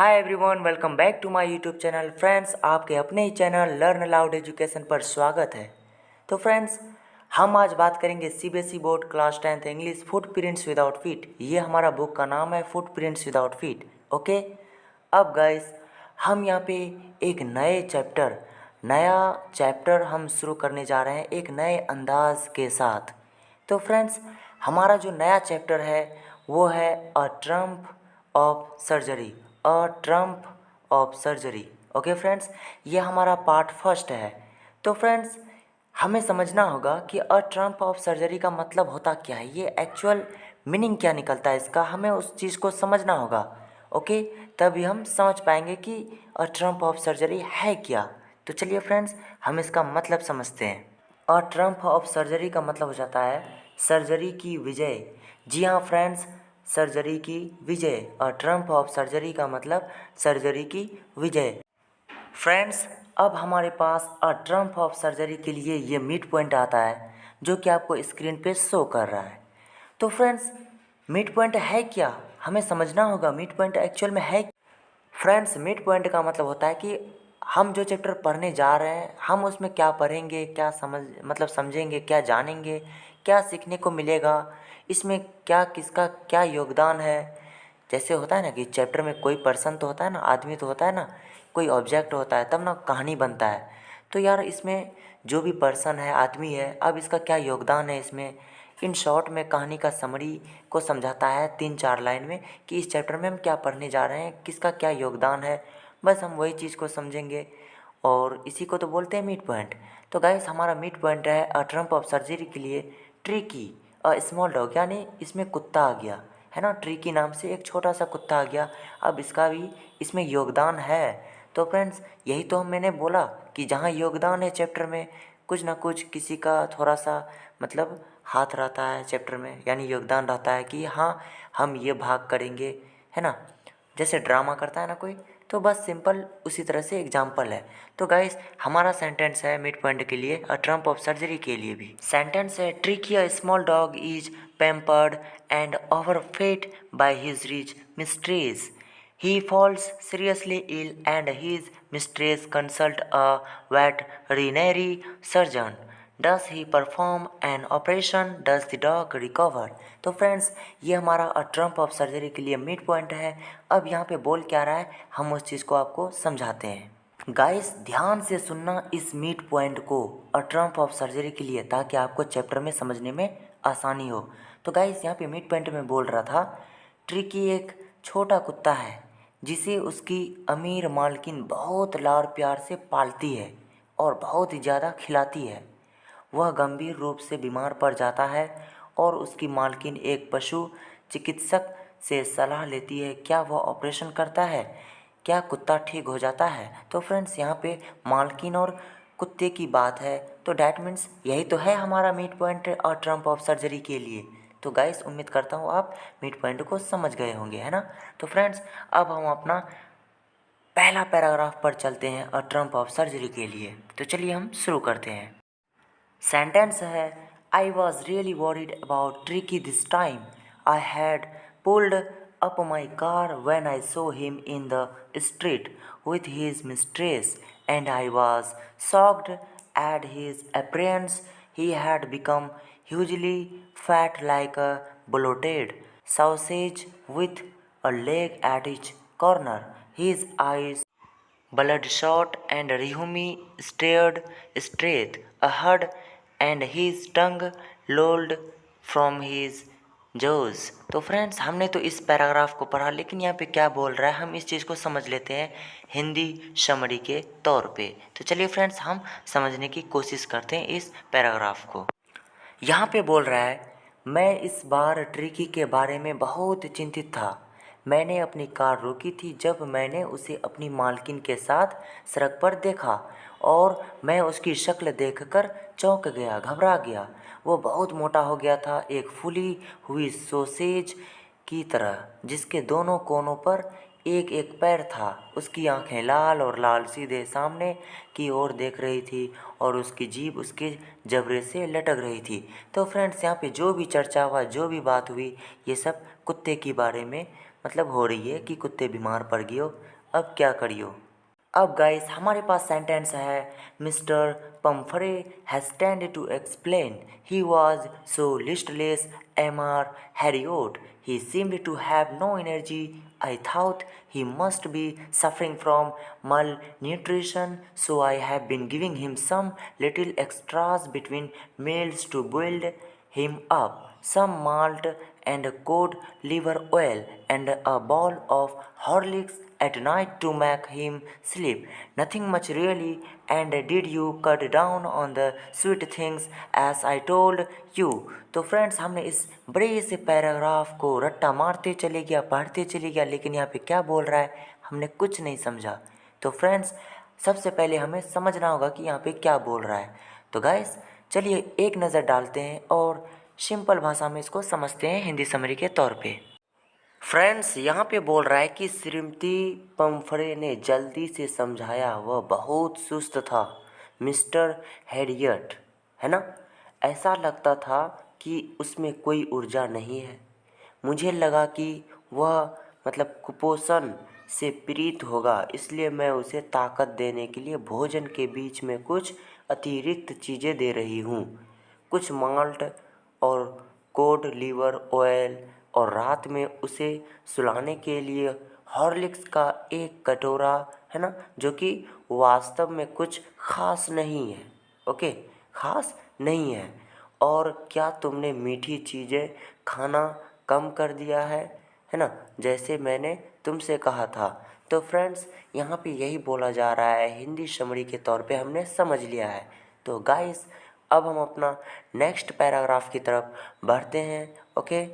Hi everyone, welcome back to my YouTube channel. Friends, आपके अपने ही चैनल लर्न अलाउड एजुकेशन पर स्वागत है। तो फ्रेंड्स, हम आज बात करेंगे CBSE board class 10th English footprints without feet. ये हमारा बुक का नाम है, फुटप्रिंट्स विदाउट फीट। ओके, अब गाइस हम यहाँ पे एक नया चैप्टर हम शुरू करने जा रहे हैं एक नए अंदाज के साथ। तो फ्रेंड्स, हमारा जो नया चैप्टर है वो है a triumph of surgery. A triumph of surgery. Okay friends, ये हमारा पार्ट फर्स्ट है। तो फ्रेंड्स, हमें समझना होगा कि अ ट्रम्प ऑफ सर्जरी का मतलब होता क्या है, ये एक्चुअल मीनिंग क्या निकलता है इसका, हमें उस चीज़ को समझना होगा। ओके, तभी हम समझ पाएंगे कि अ ट्रम्प ऑफ सर्जरी है क्या। तो चलिए फ्रेंड्स, हम इसका मतलब समझते हैं। अ ट्रम्प ऑफ सर्जरी का मतलब हो जाता है सर्जरी की विजय। जी हाँ फ्रेंड्स, सर्जरी की विजय। अ ट्रम्प ऑफ सर्जरी का मतलब सर्जरी की विजय। फ्रेंड्स, अब हमारे पास अ ट्रम्प ऑफ सर्जरी के लिए ये मिड पॉइंट आता है जो कि आपको स्क्रीन पे शो कर रहा है। तो फ्रेंड्स, मिड पॉइंट है क्या, हमें समझना होगा मिड पॉइंट एक्चुअल में है। फ्रेंड्स, मिड पॉइंट का मतलब होता है कि हम जो चैप्टर पढ़ने जा रहे हैं हम उसमें क्या पढ़ेंगे, क्या समझेंगे, क्या जानेंगे, क्या सीखने को मिलेगा, इसमें क्या किसका क्या योगदान है। जैसे होता है ना कि चैप्टर में कोई पर्सन तो होता है ना, आदमी तो होता है ना, कोई ऑब्जेक्ट होता है, तब ना कहानी बनता है। तो यार इसमें जो भी पर्सन है, आदमी है, अब इसका क्या योगदान है इसमें। इन शॉर्ट में कहानी का समरी को समझाता है 3-4 लाइन में कि इस चैप्टर में हम क्या पढ़ने जा रहे हैं, किसका क्या योगदान है। बस हम वही चीज़ को समझेंगे और इसी को तो बोलते हैं मिड पॉइंट। तो गाइस, हमारा मिड पॉइंट है अ ट्रम्प ऑफ सर्जरी के लिए ट्रिकी अ स्मॉल डॉग, यानी इसमें कुत्ता आ गया है ना, ट्रिकी नाम से एक छोटा सा कुत्ता आ गया। अब इसका भी इसमें योगदान है। तो फ्रेंड्स, यही तो मैंने बोला कि जहाँ योगदान है चैप्टर में, कुछ ना कुछ किसी का थोड़ा सा मतलब हाथ रहता है चैप्टर में, यानी योगदान रहता है कि हाँ हम ये भाग करेंगे, है ना। जैसे ड्रामा करता है ना कोई, तो बस सिंपल उसी तरह से एग्जाम्पल है। तो गाइस, हमारा सेंटेंस है मिड पॉइंट के लिए, अ ट्रम्प ऑफ सर्जरी के लिए भी सेंटेंस है। Tricky a small dog is pampered and overfed by his rich mistress. He falls seriously ill and his mistress consult a veterinary surgeon. Does he perform an operation? Does the dog recover? तो friends, ये हमारा अ triumph of surgery के लिए mid point है। अब यहाँ पे बोल क्या रहा है, हम उस चीज़ को आपको समझाते हैं। गाइस, ध्यान से सुनना इस मिड पॉइंट को अ ट्रम्प ऑफ सर्जरी के लिए, ताकि आपको चैप्टर में समझने में आसानी हो। तो गाइस, यहाँ पे मिड पॉइंट में बोल रहा था, ट्रिकी एक छोटा कुत्ता है जिसे उसकी अमीर मालकिन बहुत लाड़ प्यार से पालती है और बहुत ही ज़्यादा खिलाती है। वह गंभीर रूप से बीमार पड़ जाता है और उसकी मालकिन एक पशु चिकित्सक से सलाह लेती है। क्या वह ऑपरेशन करता है? क्या कुत्ता ठीक हो जाता है? तो फ्रेंड्स, यहाँ पे मालकिन और कुत्ते की बात है, तो डैट मीन्स यही तो है हमारा मिड पॉइंट और ट्रम्प ऑफ सर्जरी के लिए। तो गाइस, उम्मीद करता हूँ आप मिड पॉइंट को समझ गए होंगे, है ना। तो फ्रेंड्स, अब हम अपना पहला पैराग्राफ पर चलते हैं अ ट्रम्प ऑफ सर्जरी के लिए। तो चलिए हम शुरू करते हैं। सेंटेंस है, I was really worried about tricky this time. I had pulled up my car when I saw him in the street with his mistress, and I was shocked at his appearance. He had become hugely fat, like a bloated sausage with a leg at each corner. His eyes bloodshot and Rihumi stared straight ahead, and his tongue lolled from his jaws. तो friends, हमने तो इस paragraph को पढ़ा, लेकिन यहाँ पे क्या बोल रहा है हम इस चीज़ को समझ लेते हैं हिंदी समरी के तौर पे। तो चलिए फ्रेंड्स, हम समझने की कोशिश करते हैं इस पैराग्राफ को। यहाँ पे बोल रहा है, मैं इस बार ट्रिकी के बारे में बहुत चिंतित था। मैंने अपनी कार रोकी थी जब मैंने उसे अपनी मालकिन के साथ सड़क पर देखा और मैं उसकी शक्ल देखकर चौंक गया, घबरा गया। वो बहुत मोटा हो गया था, एक फूली हुई सोसेज की तरह, जिसके दोनों कोनों पर एक एक पैर था। उसकी आंखें लाल और लाल सीधे सामने की ओर देख रही थी और उसकी जीभ उसके जबड़े से लटक रही थी। तो फ्रेंड्स, यहाँ पे जो भी चर्चा हुआ, जो भी बात हुई, ये सब कुत्ते के बारे में मतलब हो रही है कि कुत्ते बीमार पड़ गए हो, अब क्या करियो। अब गाइस हमारे पास सेंटेंस है mister Pumphrey has tend to explain he was so listless MR Herriot he seemed to have no energy I thought he must be suffering from malnutrition, so I have been giving him some little extras between meals to build him up, some malt and cod liver oil and a bowl of Horlicks at night to make him sleep. Nothing much really. And did you cut down on the sweet things as I told you? तो friends हमने इस बड़े से paragraph को रट्टा मारते चले गया, पढ़ते चले गया, लेकिन यहाँ पे क्या बोल रहा है हमने कुछ नहीं समझा। तो फ्रेंड्स सबसे पहले हमें समझना होगा कि यहाँ पे क्या बोल रहा है। तो गाइस चलिए एक नज़र डालते हैं और सिंपल भाषा में इसको समझते हैं हिंदी समरी के तौर पे। फ्रेंड्स यहाँ पे बोल रहा है कि श्रीमती पम्फरे ने जल्दी से समझाया, वह बहुत सुस्त था मिस्टर हैरियट, है ना। ऐसा लगता था कि उसमें कोई ऊर्जा नहीं है। मुझे लगा कि वह मतलब कुपोषण से पीड़ित होगा, इसलिए मैं उसे ताकत देने के लिए भोजन के बीच में कुछ अतिरिक्त चीज़ें दे रही हूँ, कुछ माल्ट और कोड लीवर ऑयल, और रात में उसे सुलाने के लिए हॉर्लिक्स का एक कटोरा, है ना, जो कि वास्तव में कुछ खास नहीं है। ओके, खास नहीं है। और क्या तुमने मीठी चीज़ें खाना कम कर दिया है ना, जैसे मैंने तुमसे कहा था। तो फ्रेंड्स यहाँ पे यही बोला जा रहा है, हिंदी समरी के तौर पे हमने समझ लिया है। तो गाइस अब हम अपना नेक्स्ट पैराग्राफ की तरफ बढ़ते हैं। ओके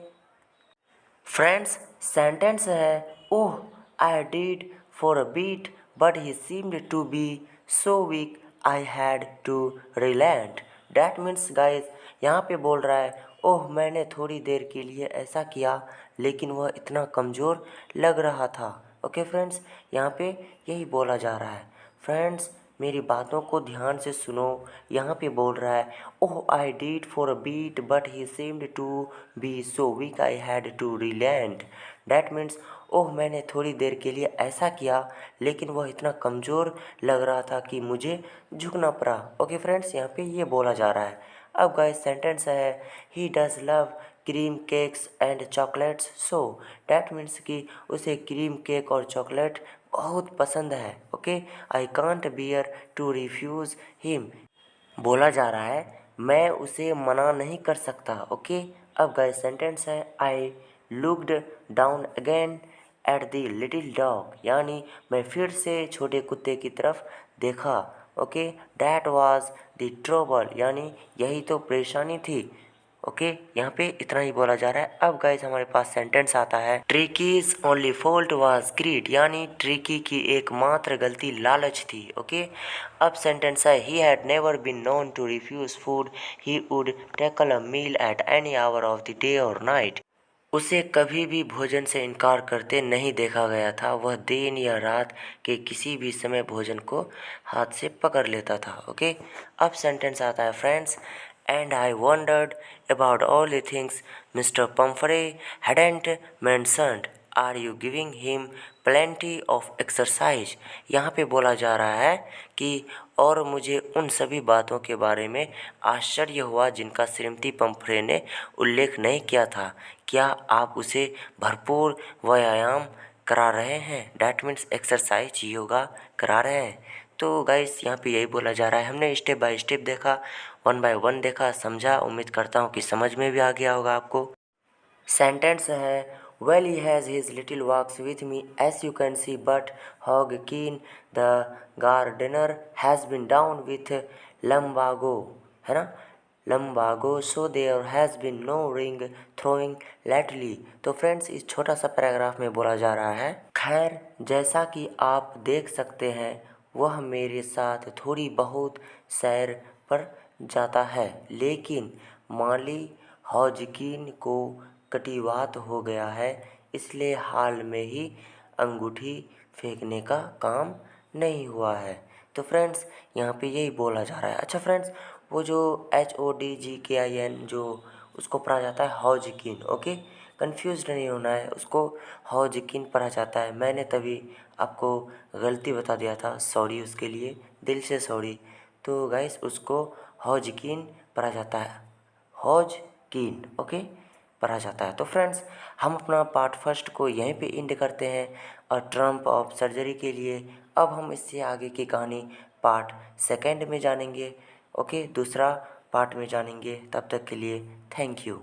फ्रेंड्स सेंटेंस है oh I did for a bit but he seemed to be so weak I had to relent. That means guys यहाँ पे बोल रहा है ओह मैंने थोड़ी देर के लिए ऐसा किया लेकिन वह इतना कमज़ोर लग रहा था। ओके फ्रेंड्स यहाँ पे यही बोला जा रहा है। फ्रेंड्स मेरी बातों को ध्यान से सुनो। यहाँ पे बोल रहा है oh I did for a bit but he seemed to be so weak I had to relent. That means oh मैंने थोड़ी देर के लिए ऐसा किया लेकिन वह इतना कमज़ोर लग रहा था कि मुझे झुकना पड़ा। ओके फ्रेंड्स यहाँ पे ये बोला जा रहा है। अब गाइस सेंटेंस है he does love cream cakes and chocolates so. That means कि उसे क्रीम केक और चॉकलेट बहुत पसंद है। Okay I can't bear to refuse him. बोला जा रहा है मैं उसे मना नहीं कर सकता। ओके अब गाइस सेंटेंस है I looked down again at the little dog, यानी मैं फिर से छोटे कुत्ते की तरफ देखा। Okay that was the trouble, यानी यही तो परेशानी थी। ओके यहाँ पे इतना ही बोला जा रहा है। अब गाइस हमारे पास सेंटेंस आता है Tricky's only fault was greed, यानी ट्रिकी की एकमात्र गलती लालच थी। ओके अब सेंटेंस है he had never been known to refuse food, he would tackle a meal at any hour of the day और नाइट। उसे कभी भी भोजन से इनकार करते नहीं देखा गया था, वह दिन या रात के किसी भी समय भोजन को हाथ से पकड़ लेता था। ओके अब सेंटेंस आता है friends and I wondered about all the things Mr. Pumphrey hadn't mentioned. Are you giving him plenty of exercise? यहाँ पे बोला जा रहा है कि और मुझे उन सभी बातों के बारे में आश्चर्य हुआ जिनका श्रीमती पम्फ्रे ने उल्लेख नहीं किया था। क्या आप उसे भरपूर व्यायाम करा रहे हैं? डैट मीन्स एक्सरसाइज, योगा करा रहे हैं। तो गाइस यहाँ पे यही बोला जा रहा है। हमने स्टेप बाय स्टेप देखा, वन बाय वन देखा, समझा। उम्मीद करता हूँ कि समझ में भी आ गया होगा आपको। सेंटेंस है well he has his little walks with me as you can see but Hodgkin the gardener has been down with lumbago, है ना, lumbago so there has been no ring throwing lately. तो friends इस छोटा सा paragraph में बोला जा रहा है खैर जैसा कि आप देख सकते हैं वह मेरे साथ थोड़ी बहुत सैर पर जाता है, लेकिन माली हॉजकिन को कटिवात हो गया है, इसलिए हाल में ही अंगूठी फेंकने का काम नहीं हुआ है। तो फ्रेंड्स यहाँ पे यही बोला जा रहा है। अच्छा फ्रेंड्स वो जो HODGKIN जो उसको पढ़ा जाता है हॉजकिन। ओके कंफ्यूज नहीं होना है, उसको हौजिकिन पढ़ा जाता है। मैंने तभी आपको गलती बता दिया था, सॉरी उसके लिए, दिल से सॉरी। तो गाइस उसको हौजिकिन पढ़ा जाता है, हौजकिन, ओके, पढ़ा जाता है। तो फ्रेंड्स हम अपना पार्ट फर्स्ट को यहीं पे एंड करते हैं और ट्रम्प ऑफ सर्जरी के लिए अब हम इससे आगे की कहानी पार्ट सेकंड में जानेंगे, ओके, दूसरा पार्ट में जानेंगे। तब तक के लिए थैंक यू।